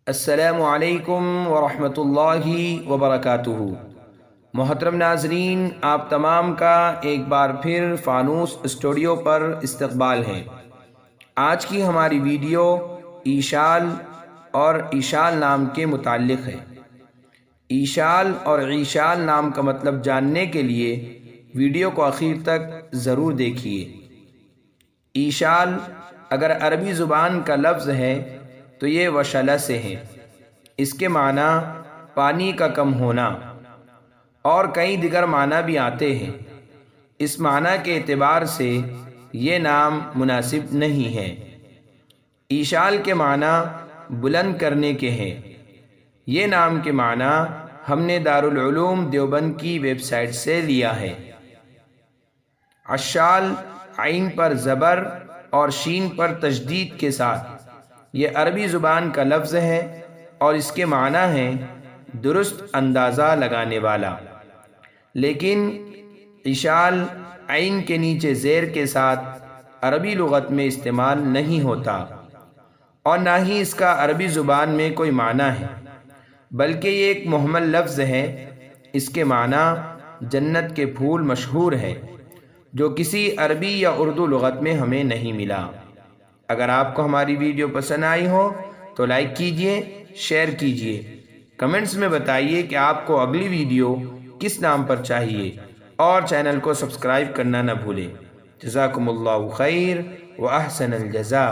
السلام علیکم ورحمۃ اللہ وبرکاتہ۔ محترم ناظرین، آپ تمام کا ایک بار پھر فانوس اسٹوڈیو پر استقبال ہے۔ آج کی ہماری ویڈیو ایشال اور ایشال نام کے متعلق ہے۔ ایشال اور عیشال نام کا مطلب جاننے کے لیے ویڈیو کو آخر تک ضرور دیکھیے۔ ایشال اگر عربی زبان کا لفظ ہے تو یہ وشلہ سے ہے۔ اس کے معنی پانی کا کم ہونا اور کئی دیگر معنی بھی آتے ہیں۔ اس معنی کے اعتبار سے یہ نام مناسب نہیں ہے۔ ایشال کے معنی بلند کرنے کے ہیں۔ یہ نام کے معنی ہم نے دارالعلوم دیوبند کی ویب سائٹ سے لیا ہے۔ عشال عین پر زبر اور شین پر تشدید کے ساتھ یہ عربی زبان کا لفظ ہے اور اس کے معنی ہیں درست اندازہ لگانے والا، لیکن عشال عین کے نیچے زیر کے ساتھ عربی لغت میں استعمال نہیں ہوتا اور نہ ہی اس کا عربی زبان میں کوئی معنی ہے، بلکہ یہ ایک مہمل لفظ ہے۔ اس کے معنی جنت کے پھول مشہور ہے جو کسی عربی یا اردو لغت میں ہمیں نہیں ملا۔ اگر آپ کو ہماری ویڈیو پسند آئی ہو تو لائک کیجئے، شیئر کیجئے، کمنٹس میں بتائیے کہ آپ کو اگلی ویڈیو کس نام پر چاہیے اور چینل کو سبسکرائب کرنا نہ بھولیں۔ جزاکم اللہ خیر و احسن الجزاء۔